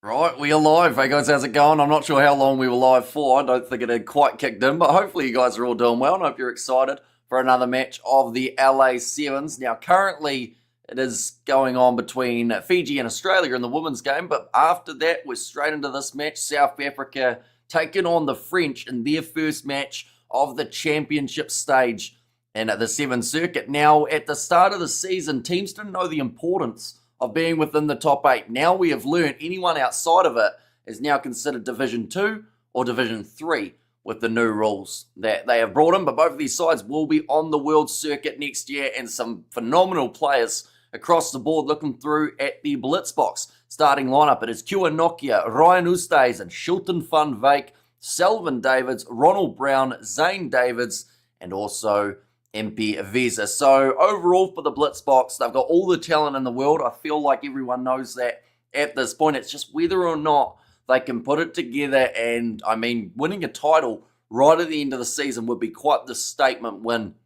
Right, we are live. Hey guys, how's it going? I'm not sure how long we were live for. I don't think it had quite kicked in, but hopefully you guys are all doing well and I hope you're excited for another match of the LA Sevens. Now, currently it is going on between Fiji and Australia in the women's game, but after that, we're straight into this match. South Africa taking on the French in their first match of the championship stage and at the Sevens circuit. Now, at the start of the season, teams didn't know the importance of being within the top 8. Now we have learned anyone outside of it is now considered Division 2 or Division 3 with the new rules that they have brought in. But both of these sides will be on the world circuit next year, and some phenomenal players across the board. Looking through at the Blitzboks starting lineup, it is Kua Nokia, Ryan Oosthuizen, Shilton van Wyk, Selvin Davids, Ronald Brown, Zane Davids, and also MP Visa. So overall for the Blitzboks, they've got all the talent in the world. I feel like everyone knows that at this point. It's just whether or not they can put it together. And I mean, winning a title right at the end of the season would be quite the statement win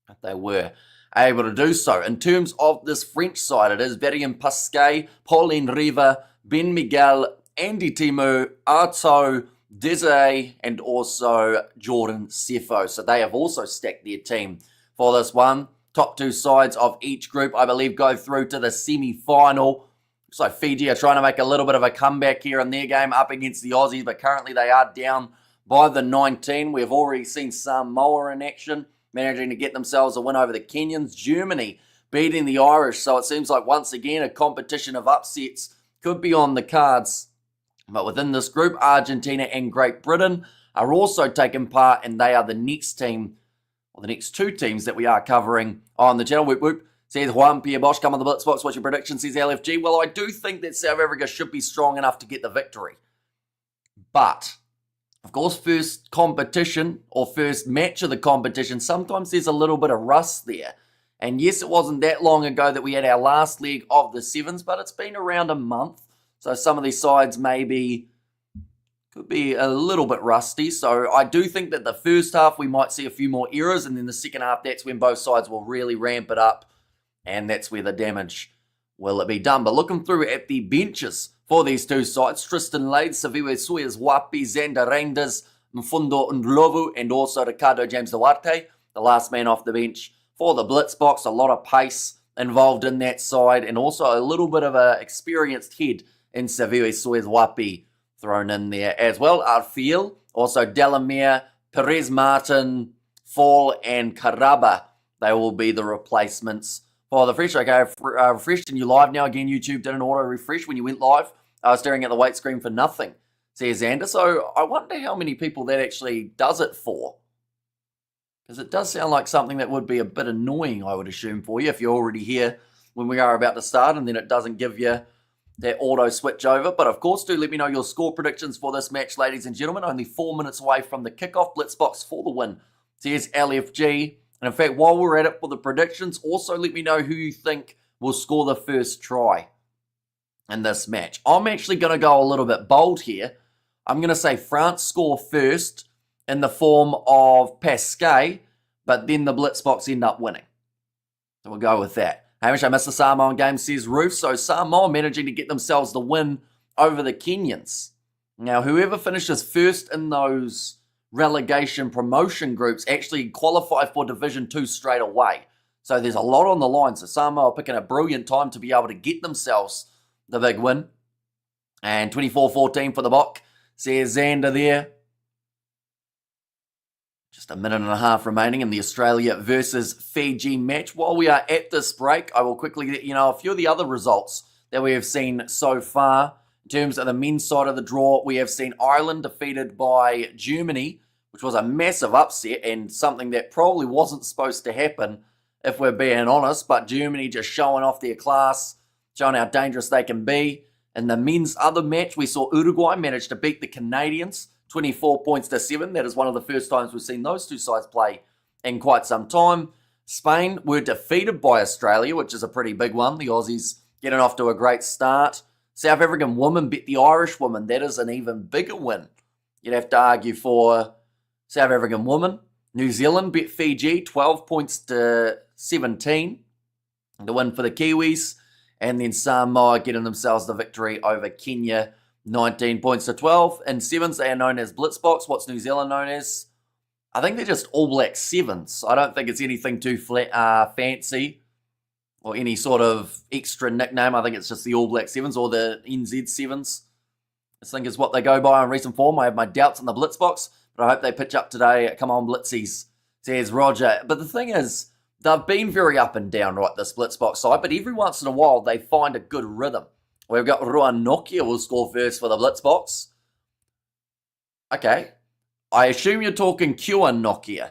if they were able to do so. In terms of this French side, it is Verien Pasquet, Pauline Riva, Ben Miguel, Andy Timu, Arto, Desiree, and also Jordan Sefo. So they have also stacked their team for this one. Top two sides of each group, I believe, go through to the semi-final. Looks like Fiji are trying to make a little bit of a comeback here in their game up against the Aussies, but currently they are down by the 19. We've already seen Samoa in action, managing to get themselves a win over the Kenyans. Germany beating the Irish, so it seems like once again a competition of upsets could be on the cards. But within this group, Argentina and Great Britain are also taking part, and they are the next team, or the next two teams that we are covering on the channel. Whoop whoop. Says Juan Pierre Bosch, come on the Blitzboks. What's your prediction? Says LFG. Well, I do think that South Africa should be strong enough to get the victory. But, of course, first competition or first match of the competition, sometimes there's a little bit of rust there. And yes, it wasn't that long ago that we had our last leg of the Sevens, but it's been around a month. So some of these sides could be a little bit rusty. So I do think that the first half we might see a few more errors, and then the second half, that's when both sides will really ramp it up, and that's where the damage will be done. But looking through at the benches for these two sides, Tristan Lade, Saviwe Suyas Wapi, Xander Reinders, Mfundo Ndlovu, and also Ricardo James Duarte, the last man off the bench for the Blitzboks. A lot of pace involved in that side, and also a little bit of an experienced head in Saviwe Suyas Wapi thrown in there as well. Arfiel, also Delamere, Perez Martin, Fall, and Karaba. They will be the replacements for the Fresh. Okay, refreshed and you live now. Again, YouTube did an auto refresh when you went live. I was staring at the weight screen for nothing, says Xander. So I wonder how many people that actually does it for. Because it does sound like something that would be a bit annoying, I would assume, for you if you're already here when we are about to start and then it doesn't give you that auto switch over. But of course, do let me know your score predictions for this match, ladies and gentlemen. Only 4 minutes away from the kickoff. Blitzboks for the win, says LFG. And in fact, while we're at it for the predictions, also let me know who you think will score the first try in this match. I'm actually going to go a little bit bold here. I'm going to say France score first in the form of Pasquet, but then the Blitzboks end up winning. So we'll go with that. Hamish, I missed the Samoan game, says Roof. So Samoa managing to get themselves the win over the Kenyans. Now, whoever finishes first in those relegation promotion groups actually qualify for Division 2 straight away. So there's a lot on the line. So Samoa picking a brilliant time to be able to get themselves the big win. And 24-14 for the Bok, says Xander there. Just a minute and a half remaining in the Australia versus Fiji match. While we are at this break, I will quickly let you know a few of the other results that we have seen so far. In terms of the men's side of the draw, we have seen Ireland defeated by Germany, which was a massive upset and something that probably wasn't supposed to happen, if we're being honest. But Germany just showing off their class, showing how dangerous they can be. In the men's other match, we saw Uruguay manage to beat the Canadians 24 points to 7. That is one of the first times we've seen those two sides play in quite some time. Spain were defeated by Australia, which is a pretty big one. The Aussies getting off to a great start. South African women beat the Irish women. That is an even bigger win. You'd have to argue for South African women. New Zealand beat Fiji 12 points to 17. The win for the Kiwis. And then Samoa getting themselves the victory over Kenya 19 points to 12. In sevens, they are known as Blitzboks. What's New Zealand known as? I think they're just All Black Sevens. I don't think it's anything too fancy or any sort of extra nickname. I think it's just the All Black Sevens or the NZ Sevens. I think is what they go by in recent form. I have my doubts in the Blitzboks, but I hope they pitch up today. Come on, Blitzies, says Roger. But the thing is, they've been very up and down, right, this Blitzboks side, but every once in a while they find a good rhythm. We've got Ruan Nokia will score first for the Blitzboks. Okay. I assume you're talking Kua Nokia.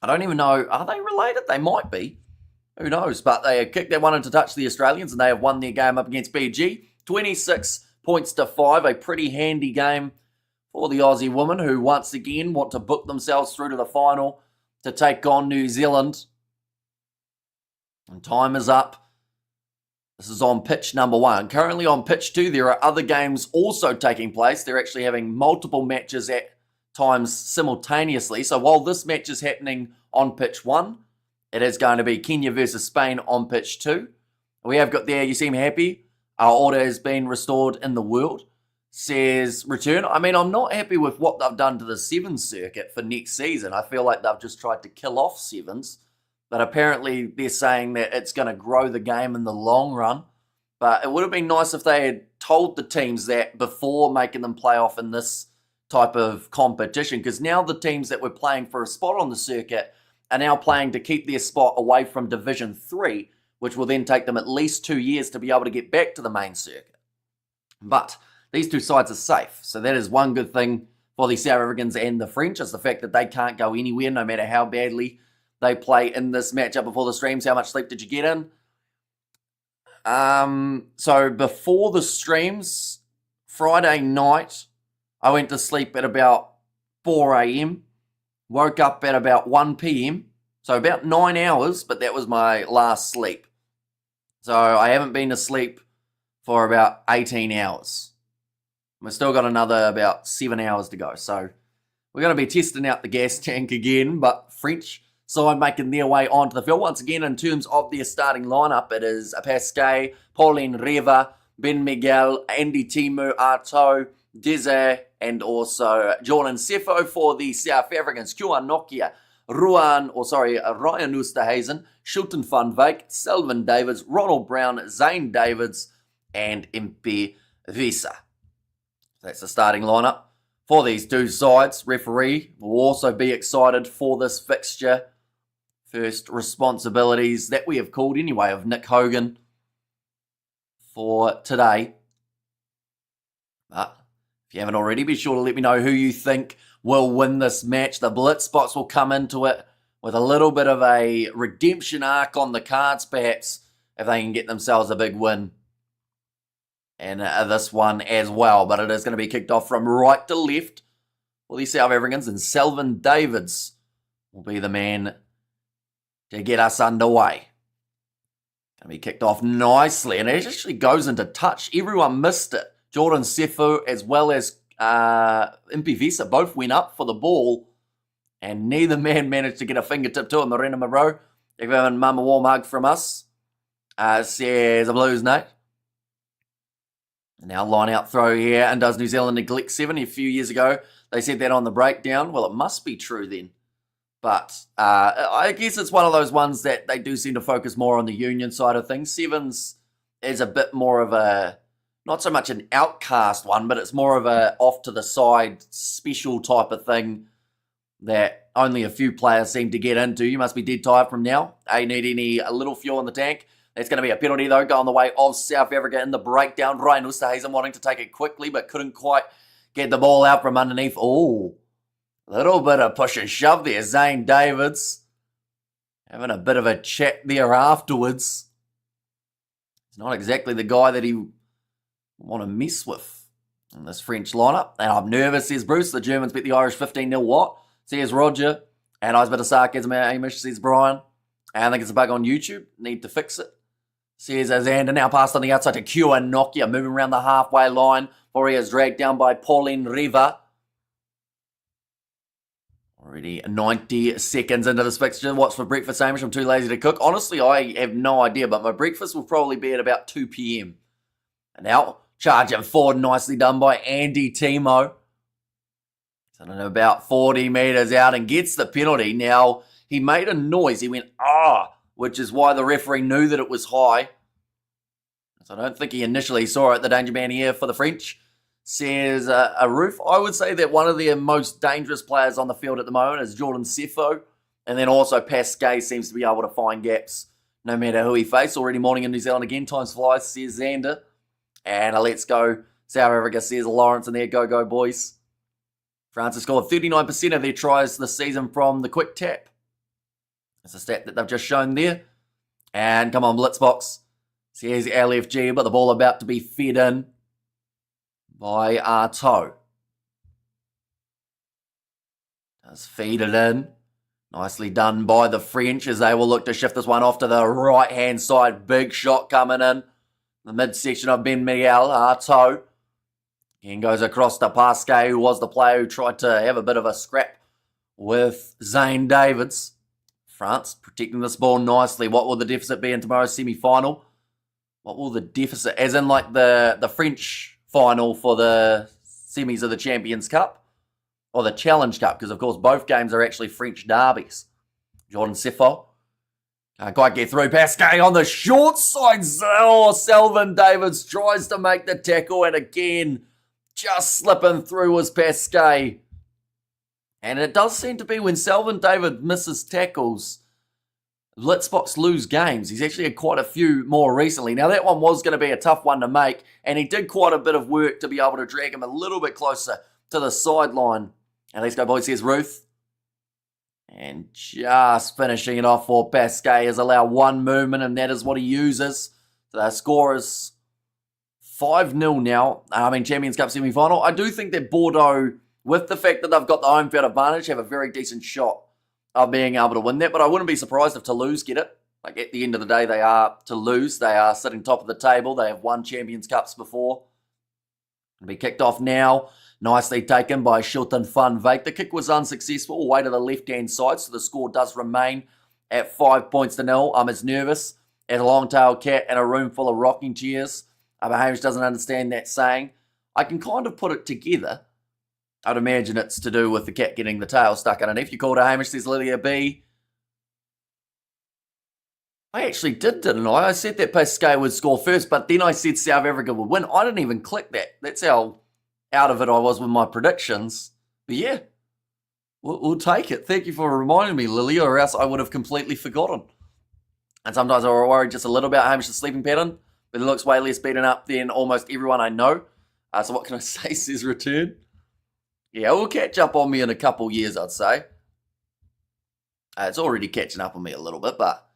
I don't even know. Are they related? They might be. Who knows? But they have kicked that one into touch, the Australians, and they have won their game up against BG. 26 points to 5. A pretty handy game for the Aussie women who once again want to book themselves through to the final to take on New Zealand. And time is up. This is on pitch number 1. Currently on pitch 2, there are other games also taking place. They're actually having multiple matches at times simultaneously. So while this match is happening on pitch 1, it is going to be Kenya versus Spain on pitch 2. We have got there, you seem happy. Our order has been restored in the world. Says return. I mean, I'm not happy with what they've done to the Sevens circuit for next season. I feel like they've just tried to kill off Sevens. But apparently they're saying that it's going to grow the game in the long run. But it would have been nice if they had told the teams that before making them play off in this type of competition. Because now the teams that were playing for a spot on the circuit are now playing to keep their spot away from Division 3, which will then take them at least 2 years to be able to get back to the main circuit. But these two sides are safe. So that is one good thing for the South Africans and the French, is the fact that they can't go anywhere no matter how badly they play in this matchup before the streams. How much sleep did you get in? So before the streams, Friday night, I went to sleep at about 4 a.m. Woke up at about 1 p.m. So about 9 hours, but that was my last sleep. So I haven't been to sleep for about 18 hours. We've still got another about 7 hours to go. So we're going to be testing out the gas tank again, but French side making their way onto the field. Once again, in terms of their starting lineup, it is Pasquet, Pauline Reva, Ben Miguel, Andy Timu, Arto, Deze, and also Jordan Sefo for the South Africans. Kua Nokia, Ryan Oosterhuizen, Shilton van Wyk, Sylvan Davids, Ronald Brown, Zane Davids, and MP Visa. That's the starting lineup for these two sides. Referee will also be excited for this fixture. First responsibilities that we have called anyway of Nick Hogan for today. But if you haven't already, be sure to let me know who you think will win this match. The Blitzboks will come into it with a little bit of a redemption arc on the cards, perhaps, if they can get themselves a big win in this one as well. But it is going to be kicked off from right to left for the South Africans, and Selvin Davids will be the man to get us underway. Going to be kicked off nicely, and it actually goes into touch. Everyone missed it. Jordan Sefo as well as Impi Visa both went up for the ball, and neither man managed to get a fingertip to it. Marina Moreau, give him a warm hug from us, says a Blues Nate. Now line out throw here, and does New Zealand neglect 7 a few years ago? They said that on the breakdown. Well, it must be true then. But I guess it's one of those ones that they do seem to focus more on the union side of things. Sevens is a bit more of a, not so much an outcast one, but it's more of a off to the side special type of thing that only a few players seem to get into. You must be dead tired from now. Need a little fuel in the tank. That's going to be a penalty, though, going the way of South Africa in the breakdown. Ryan Oosterhuizen wanting to take it quickly, but couldn't quite get the ball out from underneath. Oh, a little bit of push and shove there. Zane Davids having a bit of a chat there afterwards. He's not exactly the guy that he want to mess with in this French lineup. And I'm nervous, says Bruce. The Germans beat the Irish 15-0 what? Says Roger. And I was a bit of sarcasm, Amish, says Brian. I think it's a bug on YouTube. Need to fix it. Says Xander, now passed on the outside to Kua Nokia, moving around the halfway line. Before he is dragged down by Pauline Riva. Already 90 seconds into this fixture. What's for breakfast, Amish? I'm too lazy to cook. Honestly, I have no idea, but my breakfast will probably be at about 2 p.m. And now, Charging forward, nicely done by Andy Timo. Sitting about 40 metres out and gets the penalty. Now, he made a noise. He went, which is why the referee knew that it was high. So I don't think he initially saw it. The danger man here for the French says a roof. I would say that one of their most dangerous players on the field at the moment is Jordan Sefo. And then also Pasquet seems to be able to find gaps no matter who he faces. Already morning in New Zealand again. Times flies, says Xander. And a let's go. South Africa says Lawrence and there. Go, go, boys. France has scored 39% of their tries this season from the quick tap. That's a stat that they've just shown there. And come on, Blitzboks. So here's LFG, but the ball about to be fed in by Arto. Does feed it in. Nicely done by the French as they will look to shift this one off to the right-hand side. Big shot coming in. The midsection of Ben Miguel, Arto. Again goes across to Pasquet, who was the player who tried to have a bit of a scrap with Zane Davids. France protecting this ball nicely. What will the deficit be in tomorrow's semi-final? What will the deficit, as in like the French final for the semis of the Champions Cup? Or the Challenge Cup, because of course both games are actually French derbies. Jordan Sefo. Can't quite get through. Pasquet on the short side. Selvin Davids tries to make the tackle, and again, just slipping through was Pasquet. And it does seem to be when Selvin David misses tackles, Blitzboks lose games. He's actually had quite a few more recently. Now, that one was going to be a tough one to make, and he did quite a bit of work to be able to drag him a little bit closer to the sideline. And let's go, boys. Here's Ruth. And just finishing it off for Pasquet is allow one movement, and that is what he uses. So the score is 5-0 now. Champions Cup semi-final. I do think that Bordeaux, with the fact that they've got the home field advantage, have a very decent shot of being able to win that. But I wouldn't be surprised if Toulouse get it. Like, at the end of the day, they are Toulouse. They are sitting top of the table. They have won Champions Cups before. It'll be kicked off now. Nicely taken by Shilton Van Wyk. The kick was unsuccessful, away to the left-hand side, so the score does remain at 5-0. I'm as nervous as a long-tailed cat in a room full of rocking chairs. Hamish doesn't understand that saying. I can kind of put it together. I'd imagine it's to do with the cat getting the tail stuck underneath. You called her Hamish, says Lydia B. I actually didn't I? I said that Pasquet would score first, but then I said South Africa would win. I didn't even click that. That's how out of it I was with my predictions. But yeah, we'll take it. Thank you for reminding me, Lily, or else I would have completely forgotten. And sometimes I worry just a little about Hamish's sleeping pattern, but it looks way less beaten up than almost everyone I know. So what can I say, says Return? Yeah, we'll catch up on me in a couple years, I'd say. It's already catching up on me a little bit, but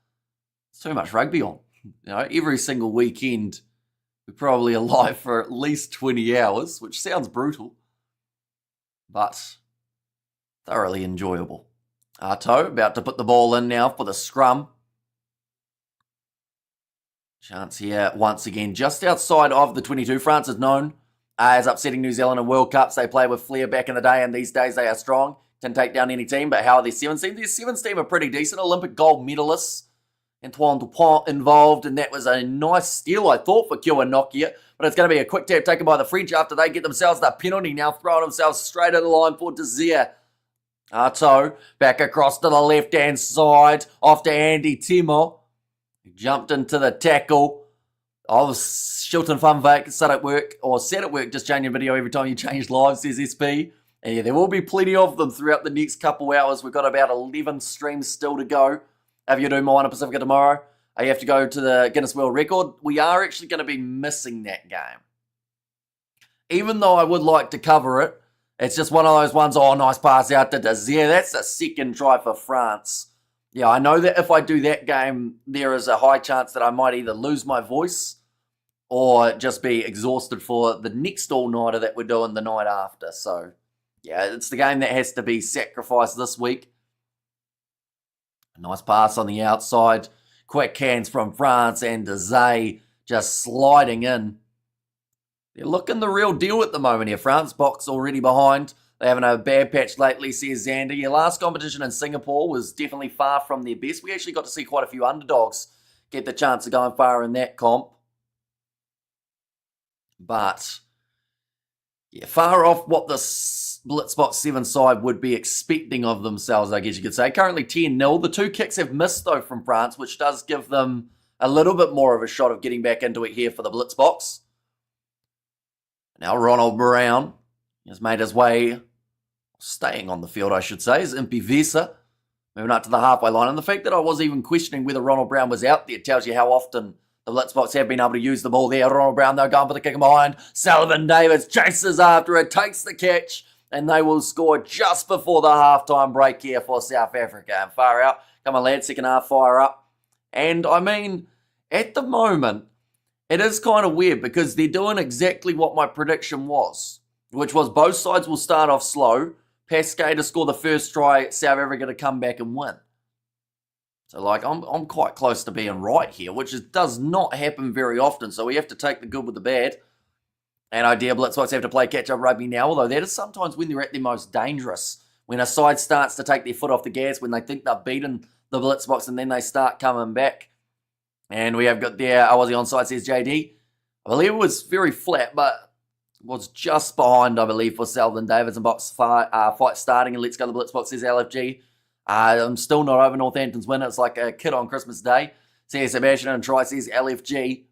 it's too much rugby on. Every single weekend, we're probably alive for at least 20 hours, which sounds brutal, but thoroughly enjoyable. Arto about to put the ball in now for the scrum. Chance here once again, just outside of the 22. France is known as upsetting New Zealand in World Cups. They played with flair back in the day, and these days they are strong. Can take down any team, but how are their Sevens team? Their Sevens team are pretty decent. Olympic gold medalists. Antoine Dupont involved, and that was a nice steal, I thought, for Nokia. But it's going to be a quick tap taken by the French after they get themselves that penalty, now throwing themselves straight at the line for Desir. Arto back across to the left-hand side, off to Andy Timo. He jumped into the tackle of Shilton Van Wyk. Set at work, just changing video every time you change live, says SP. And yeah, there will be plenty of them throughout the next couple hours. We've got about 11 streams still to go. If you do Moana Pacifica tomorrow, you have to go to the Guinness World Record. We are actually going to be missing that game. Even though I would like to cover it, it's just one of those ones, nice pass out to Desir. That's a second try for France. Yeah, I know that if I do that game, there is a high chance that I might either lose my voice or just be exhausted for the next all-nighter that we're doing the night after. So, yeah, it's the game that has to be sacrificed this week. Nice pass on the outside. Quick hands from France and Desir just sliding in. They're looking the real deal at the moment here. France box already behind. They haven't had a bad patch lately, says Xander. Your last competition in Singapore was definitely far from their best. We actually got to see quite a few underdogs get the chance of going far in that comp. But yeah, far off what the Blitzboks 7 side would be expecting of themselves, I guess you could say. Currently 10-0. The 2 kicks have missed, though, from France, which does give them a little bit more of a shot of getting back into it here for the Blitzboks. Now Ronald Brown has made his way, staying on the field, I should say, is Impy Vesa, moving up to the halfway line. And the fact that I was even questioning whether Ronald Brown was out there tells you how often the Blitzboks have been able to use the ball there. Ronald Brown, though, going for the kick behind. Sullivan Davids chases after it, takes the catch, and they will score just before the halftime break here for South Africa. And far out. Come on, lads, second half, fire up. And, I mean, at the moment, it is kind of weird because they're doing exactly what my prediction was, which was both sides will start off slow, Pasquet to score the first try, South Africa to come back and win. So, like, I'm quite close to being right here, which does not happen very often, so we have to take the good with the bad. And idea Blitzboks have to play catch-up rugby now, although that is sometimes when they're at their most dangerous. When a side starts to take their foot off the gas, when they think they've beaten the Blitzboks and then they start coming back. And we have got there, was he onside, says JD. I believe it was very flat, but was just behind, I believe, for Sullivan Davids and box fight starting. And let's go to the Blitzboks, says LFG. I'm still not over Northampton's win. It's like a kid on Christmas Day. Says Sebastian and try, says LFG.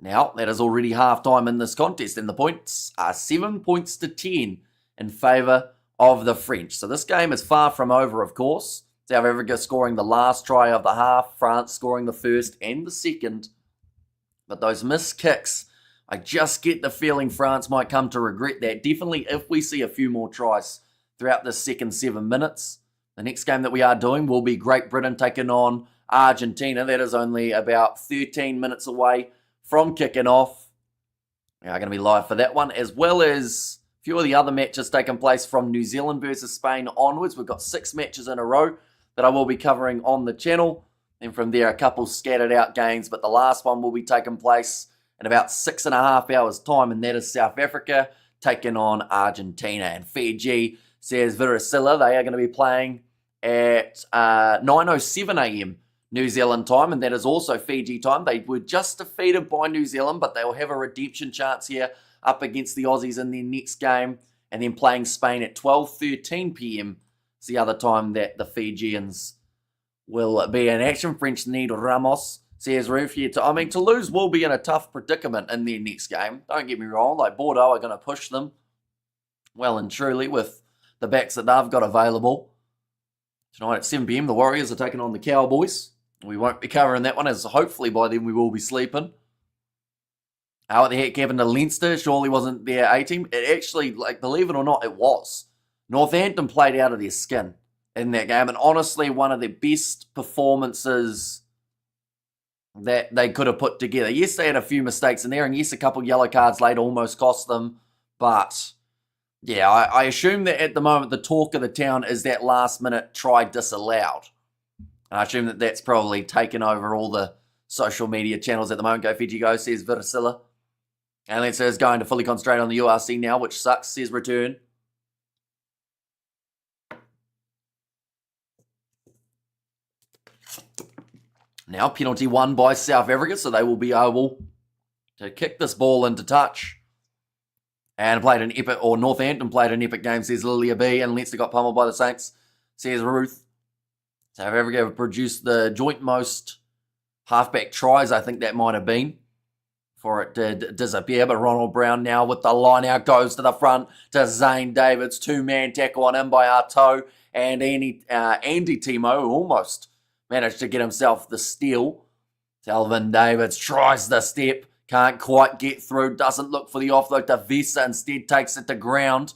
Now, that is already half-time in this contest, and the points are 7 points to 10 in favour of the French. So this game is far from over, of course. South Africa scoring the last try of the half, France scoring the first and the second. But those missed kicks, I just get the feeling France might come to regret that. Definitely if we see a few more tries throughout the second 7 minutes. The next game that we are doing will be Great Britain taking on Argentina. That is only about 13 minutes away from kicking off. We are going to be live for that one, as well as a few of the other matches taking place from New Zealand versus Spain onwards. We've got 6 matches in a row that I will be covering on the channel. And from there, a couple scattered out games, but the last one will be taking place in about 6.5 hours' time, and that is South Africa taking on Argentina. And Fiji, says Virasilla, they are going to be playing at 9:07 a.m. New Zealand time, and that is also Fiji time. They were just defeated by New Zealand, but they will have a redemption chance here up against the Aussies in their next game, and then playing Spain at 12:13 p.m. It's the other time that the Fijians will be in action. French need Ramos, says Roof here. I mean, Toulouse will be in a tough predicament in their next game. Don't get me wrong, like Bordeaux are going to push them well and truly with the backs that they've got available. Tonight at 7 p.m, the Warriors are taking on the Cowboys. We won't be covering that one, as hopefully by then we will be sleeping. What the heck happened to Leinster? Surely wasn't their A-team. It actually, like, believe it or not, it was. Northampton played out of their skin in that game, and honestly, one of their best performances that they could have put together. Yes, they had a few mistakes in there, and yes, a couple yellow cards late almost cost them, but yeah, I assume that at the moment the talk of the town is that last-minute try disallowed. And I assume that that's probably taken over all the social media channels at the moment. Go Fiji Go, says Virasilla. And let's say it's going to fully concentrate on the URC now, which sucks, says Return. Now penalty won by South Africa, so they will be able to kick this ball into touch. And played an epic, or Northampton played an epic game, says Lilia B. And Leinster got pummeled by the Saints, says Ruth. South Africa have produced the joint most halfback tries, I think that might have been, for it to disappear. But Ronald Brown now with the line out goes to the front to Zane Davids. 2-man tackle on him by Arto. And Andy Timo, who almost managed to get himself the steal. Sullivan Davids tries the step. Can't quite get through. Doesn't look for the offload to Vesa. Instead takes it to ground.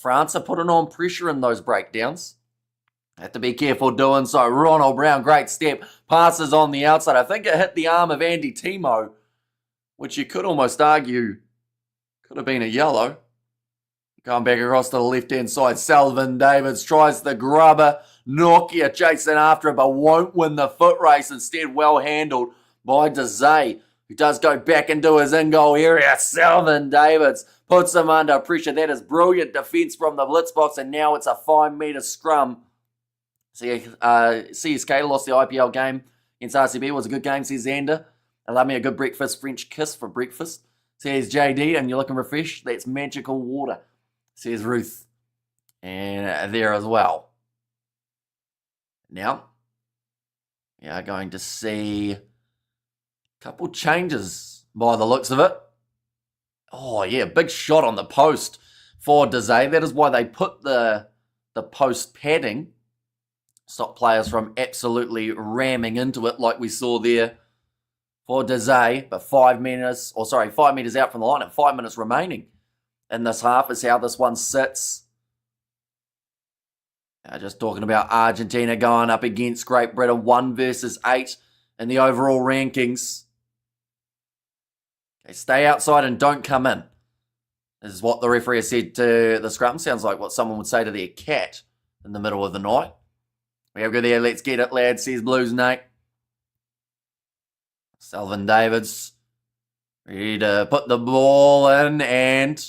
France are putting on pressure in those breakdowns. Have to be careful doing so. Ronald Brown, great step. Passes on the outside. I think it hit the arm of Andy Timo, which you could almost argue could have been a yellow. Going back across to the left-hand side. Sullivan Davids tries the grubber. Nokia chasing after it, but won't win the foot race. Instead, well handled by Dezay, who does go back into his in-goal area. Sullivan Davids puts him under pressure. That is brilliant defence from the Blitzboks, and now it's a 5-metre scrum. CSK lost the IPL game against RCB. It was a good game, says Xander. Allow me a good breakfast, French kiss for breakfast, says JD, and you're looking refreshed. That's magical water, says Ruth. And there as well. Now, we are going to see a couple changes by the looks of it. Oh, yeah, big shot on the post for Dezay. That is why they put the post padding. Stop players from absolutely ramming into it like we saw there for Dezay. But 5 meters out from the line and 5 minutes remaining in this half is how this one sits. Just talking about Argentina going up against Great Britain, 1 versus 8 in the overall rankings. Okay, stay outside and don't come in. This is what the referee has said to the scrum. Sounds like what someone would say to their cat in the middle of the night. We have go there. Let's get it, lad, says Blues Nate. Selvin Davids ready to put the ball in and...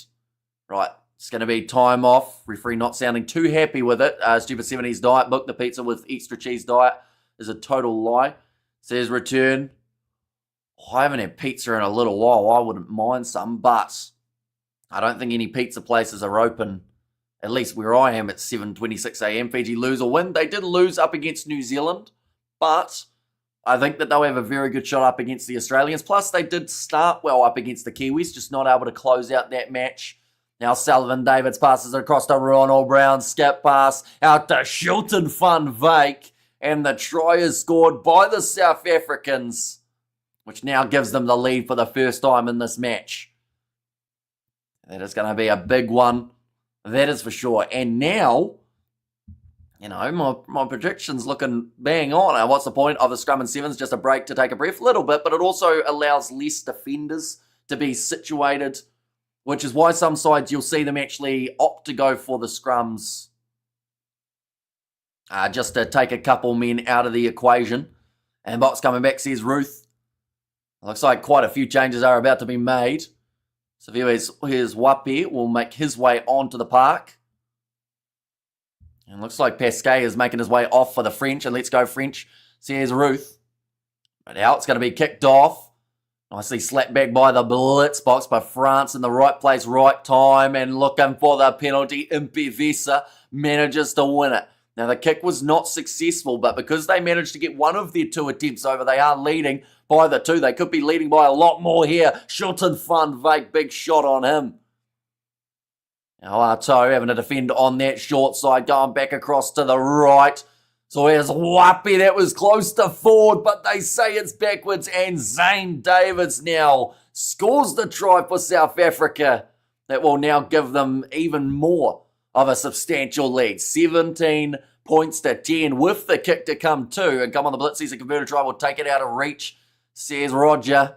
Right, it's going to be time off. Referee not sounding too happy with it. Stupid 70s diet book. The pizza with extra cheese diet is a total lie. Says return. I haven't had pizza in a little while. I wouldn't mind some, but I don't think any pizza places are open, at least where I am, at 7:26 a.m. Fiji lose or win. They did lose up against New Zealand, but I think that they'll have a very good shot up against the Australians. Plus, they did start well up against the Kiwis, just not able to close out that match. Now, Sullivan Davids passes it across to Ronald Brown. Skip pass out to Shilton Van Wyk. And the try is scored by the South Africans, which now gives them the lead for the first time in this match. That is going to be a big one. That is for sure. And now, you know, my prediction's looking bang on. And what's the point of the scrum and sevens? Just a break to take a breath a little bit, but it also allows less defenders to be situated, which is why some sides you'll see them actually opt to go for the scrums just to take a couple men out of the equation. And Box coming back, says Ruth. Looks like quite a few changes are about to be made. So here's Wapi will make his way onto the park. And looks like Pasquet is making his way off for the French. And let's go French, says Ruth. But now it's going to be kicked off. Nicely slapped back by the Blitzboks by France in the right place, right time. And looking for the penalty. Impevisa manages to win it. Now the kick was not successful, but because they managed to get one of their 2 attempts over, they are leading by the 2. They could be leading by a lot more here. Shilton Van Wyk, big shot on him. Now Arto having to defend on that short side, going back across to the right. So here's Wapi, that was close to forward, but they say it's backwards, and Zane Davids now scores the try for South Africa. That will now give them even more of a substantial lead. 17 points to 10 with the kick to come too. And come on, the Blitz sees a converted try. Will take it out of reach, says Roger.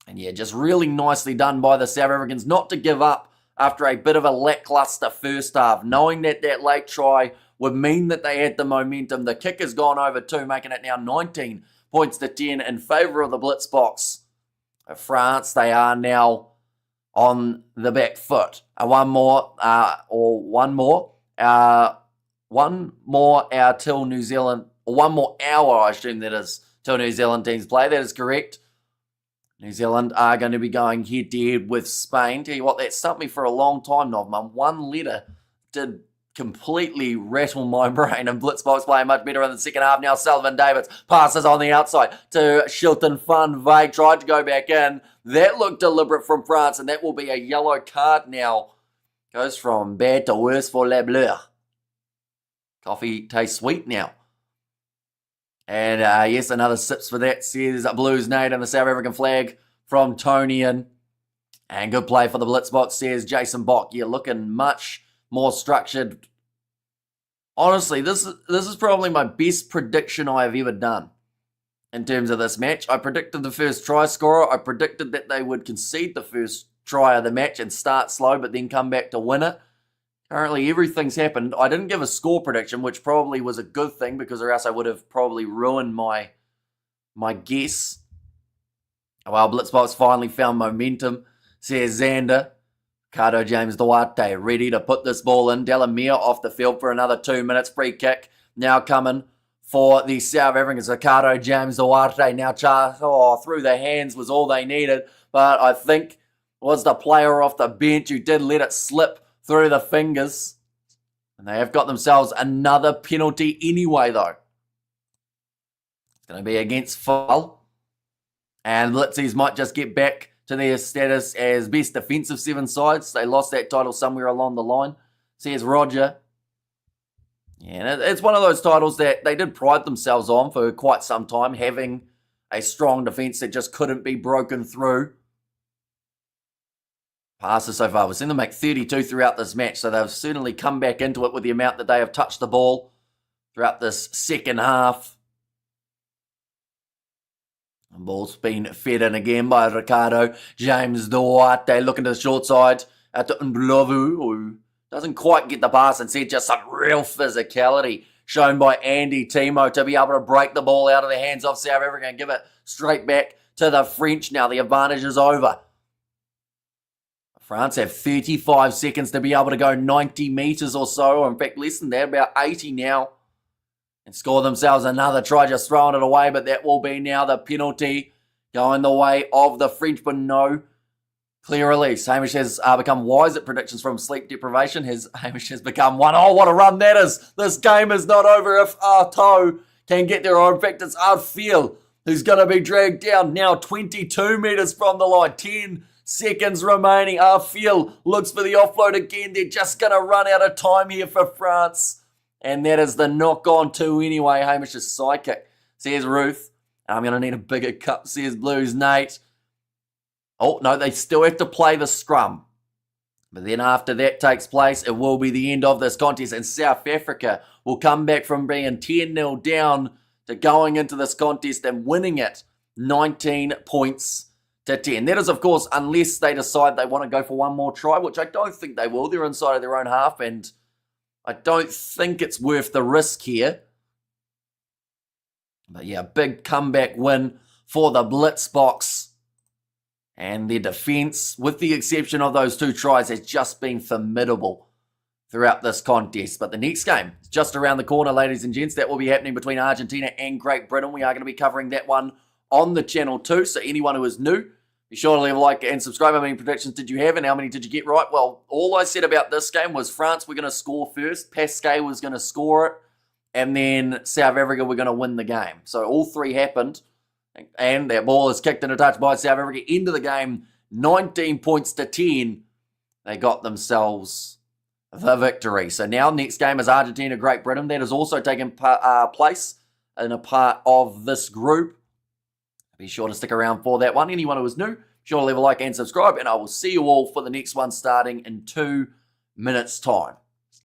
And yeah, just really nicely done by the South Africans not to give up after a bit of a lackluster first half, knowing that that late try would mean that they had the momentum. The kick has gone over 2, making it now 19 points to 10 in favour of the Blitzboks. France, they are now on the back foot. One more hour till New Zealand, or 1 more hour, I assume that is, till New Zealand teams play. That is correct. New Zealand are going to be going head-to-head with Spain. Tell you what, that stumped me for a long time, Novman. 1 letter did completely rattle my brain, and Blitzboks playing much better in the second half. Now Sullivan Davids passes on the outside to Shilton Van Wyk, tried to go back in. That looked deliberate from France, and that will be a yellow card now. Goes from bad to worse for Les Bleus. Coffee tastes sweet now. And yes, another sips for that, says Blues Nate, and the South African flag from Tonian. And good play for the Blitzboks, says Jason Bock. Yeah, looking much more structured. Honestly, this is probably my best prediction I have ever done in terms of this match. I predicted the first try scorer. I predicted that they would concede the first try of the match and start slow, but then come back to win it. Currently, everything's happened. I didn't give a score prediction, which probably was a good thing, because or else I would have probably ruined my guess. Well, Blitzboks finally found momentum, says Xander. Ricardo James Duarte ready to put this ball in. Delamere off the field for another 2 minutes. Free kick now coming for the South Africans. Ricardo James Duarte now through the hands was all they needed. but I think was the player off the bench who did let it slip through the fingers. And they have got themselves another penalty anyway, though. It's going to be against Phil. And Blitzies might just get back to their status as best defensive seven sides. They lost that title somewhere along the line. Says Roger. Yeah, it's one of those titles that they did pride themselves on for quite some time, having a strong defence that just couldn't be broken through. Passes so far. We've seen them make 32 throughout this match, so they've certainly come back into it with the amount that they have touched the ball throughout this second half. The ball's been fed in again by Ricardo. James Duarte looking to the short side at Ndlovu, who doesn't quite get the pass, and instead just some real physicality shown by Andy Timo to be able to break the ball out of the hands of South Africa and give it straight back to the French. Now the advantage is over. France have 35 seconds to be able to go 90 metres or so, or in fact less than that, about 80 now, and score themselves another try, just throwing it away, but that will be now the penalty going the way of the French, but no clear release. Hamish has become wise at predictions from sleep deprivation. Hamish has become one. Oh, what a run that is. This game is not over if Arto can get there, or in fact it's Arfiel who's going to be dragged down now 22 metres from the line. 10 seconds remaining. Arfiel looks for the offload again. They're just going to run out of time here for France. And that is the knock on two anyway. Hamish's side kick, says Ruth. I'm going to need a bigger cup, says Blues Nate. Oh, no, they still have to play the scrum. But then after that takes place, it will be the end of this contest. And South Africa will come back from being 10-0 down to going into this contest and winning it 19 points to 10. That is, of course, unless they decide they want to go for one more try, which I don't think they will. They're inside of their own half, and I don't think it's worth the risk here. But yeah, big comeback win for the Blitzboks. And their defence, with the exception of those two tries, has just been formidable throughout this contest. But the next game is just around the corner, ladies and gents. That will be happening between Argentina and Great Britain. We are going to be covering that one on the channel too. So anyone who is new, be sure to leave a like and subscribe. How many predictions did you have and how many did you get right? Well, all I said about this game was France were going to score first, Pasquet was going to score it, and then South Africa were going to win the game. So all three happened, and that ball is kicked into touch by South Africa. End of the game, 19 points to 10. They got themselves the victory. So now next game is Argentina, Great Britain. That has also taken place in a part of this group. Be sure to stick around for that one. Anyone who is new, be sure to leave a like and subscribe, and I will see you all for the next one starting in 2 minutes' time.